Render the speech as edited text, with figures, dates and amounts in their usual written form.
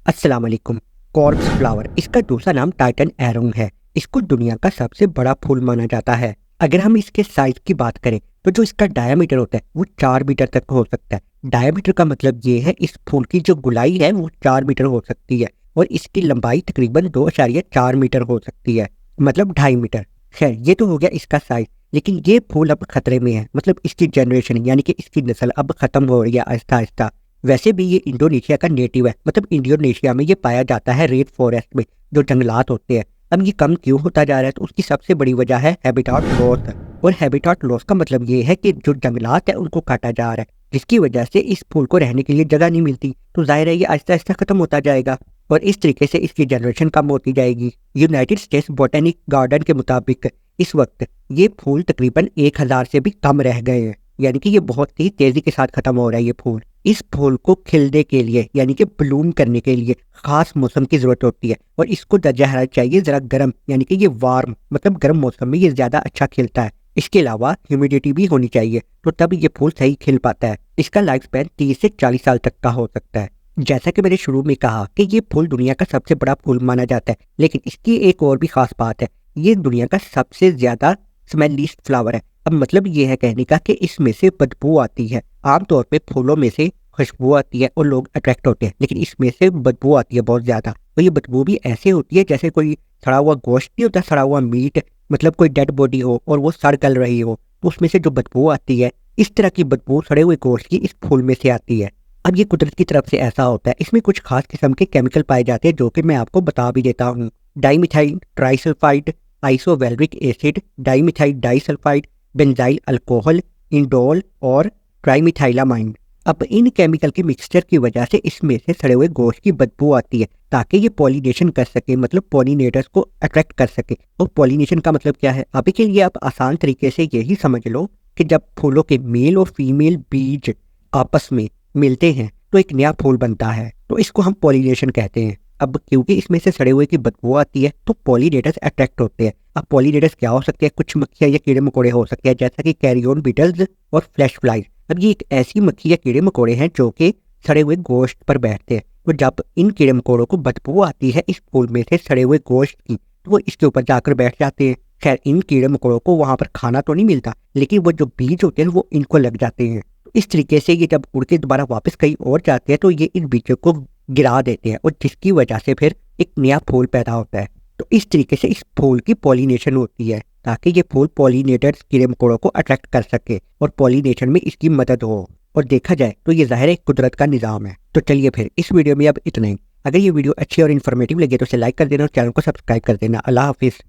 अस्सलाम वालेकुम। कॉर्क्स फ्लावर इसका दूसरा नाम टाइटन एरोंग है। इसको दुनिया का सबसे बड़ा फूल माना जाता है। अगर हम इसके साइज की बात करें तो जो इसका डायमीटर होता है वो 4 मीटर तक हो सकता है। डायमीटर का मतलब ये है इस फूल की जो गुलाई है वो 4 मीटर हो सकती है और इसकी लंबाई तकरीबन 2,4 मीटर हो सकती है, मतलब 2.5 मीटर। खैर, ये तो हो गया इसका साइज। लेकिन ये फूल अब खतरे में है, मतलब इसकी जनरेशन यानी कि इसकी नस्ल अब खत्म हो रही है आहिस्ता आहिस्ता। वैसे भी ये इंडोनेशिया का नेटिव है, मतलब इंडोनेशिया में ये पाया जाता है रेड फॉरेस्ट में, जो जंगलात होते हैं। अब ये कम क्यों होता जा रहा है, तो उसकी सबसे बड़ी वजह है हैबिटाट लॉस। और हैबिटाट लॉस का मतलब ये है कि जो जंगलात है उनको काटा जा रहा है, जिसकी वजह से इस फूल को रहने के लिए जगह नहीं मिलती। तो जाहिर है ये आहिस्ता आहिस्ता खत्म होता जाएगा और इस तरीके से इसकी जनरेशन कम होती जाएगी। यूनाइटेड स्टेट्स बोटेनिक गार्डन के मुताबिक इस वक्त ये फूल तकरीबन 1,000 से भी कम रह गए हैं, यानी कि ये बहुत ही तेजी के साथ खत्म हो रहा है ये फूल। इस फूल को खिलने के लिए यानी कि ब्लूम करने के लिए खास मौसम की जरूरत होती है और इसको दर्जा हरारत चाहिए जरा गर्म, यानी कि ये वार्म, मतलब गर्म मौसम में ये ज्यादा अच्छा खिलता है। इसके अलावा ह्यूमिडिटी भी होनी चाहिए, तो तब ये फूल सही खिल पाता है। इसका लाइफ स्पैन 30 से 40 साल तक का हो सकता है। जैसा कि मैंने शुरू में कहा कि ये फूल दुनिया का सबसे बड़ा फूल माना जाता है, लेकिन इसकी एक और भी खास बात है, ये दुनिया का सबसे ज्यादा स्मेलिस्ट फ्लावर है। अब मतलब ये है कहने का कि इसमें से बदबू आती है। आमतौर पे फूलों में से खुशबू आती है और लोग अट्रैक्ट होते हैं, लेकिन इसमें से बदबू आती है बहुत ज्यादा। और ये बदबू भी ऐसे होती है जैसे कोई सड़ा हुआ गोश्त नहीं होता, सड़ा हुआ मीट, मतलब कोई डेड बॉडी हो और वो सड़ गल रही हो, तो उसमें से जो बदबू आती है, इस तरह की बदबू सड़े हुए गोश्त की इस फूल में से आती है। अब ये कुदरत की तरफ से ऐसा होता है, इसमें कुछ खास किस्म के केमिकल पाए जाते हैं जो कि मैं आपको बता भी देता हूँ। Dimethyl trisulfide, isovaleric acid, dimethyl disulfide, benzyl alcohol, indole और ट्राइमिथाइलामाइन। अब इन केमिकल के मिक्सचर की वजह से इसमें से सड़े हुए गोश्त की बदबू आती है, ताकि ये पॉलिनेशन कर सके, मतलब पॉलिनेटर्स को अट्रैक्ट कर सके। और पॉलिनेशन का मतलब क्या है, अभी के लिए आप आसान तरीके से यही समझ लो कि जब फूलों के मेल और फीमेल बीज आपस में मिलते हैं तो एक नया फूल बनता है, तो इसको हम पॉलिनेशन कहते हैं। अब क्योंकि इसमें से सड़े हुए की बदबू आती है तो पॉलिनेटर्स अट्रैक्ट होते हैं। अब पॉलिनेटर्स क्या हो सकते हैं, कुछ मक्खियाँ या कीड़े मकोड़े हो सकते हैं, जैसा कि कैरियन बीटल्स और फ्लैश फ्लाइज। अब ये एक ऐसी मक्खी या कीड़े मकोड़े हैं जो कि सड़े हुए गोश्त पर बैठते हैं। तो जब इन कीड़े मकोड़ों को बदबू आती है इस फूल में से सड़े हुए गोश्त की, तो वो इसके ऊपर जाकर बैठ जाते हैं। खैर, इन कीड़े मकोड़ों को वहां पर खाना तो नहीं मिलता, लेकिन वो जो बीज होते हैं वो इनको लग जाते हैं। तो इस तरीके से ये जब उड़ के दोबारा वापस कहीं और जाते हैं तो ये इन बीजों को गिरा देते हैं और जिसकी वजह से फिर एक नया फूल पैदा होता है। तो इस तरीके से इस फूल की पॉलिनेशन होती है, ताकि ये फूल पॉलिनेटर्स कीड़े मकोड़ों को अट्रैक्ट कर सके और पॉलिनेशन में इसकी मदद हो। और देखा जाए तो ये ज़ाहिर है कुदरत का निज़ाम है। तो चलिए फिर इस वीडियो में अब इतना ही। अगर ये वीडियो अच्छी और इन्फॉर्मेटिव लगे तो उसे लाइक कर देना और चैनल को सब्सक्राइब कर देना। अल्लाह हाफिज़।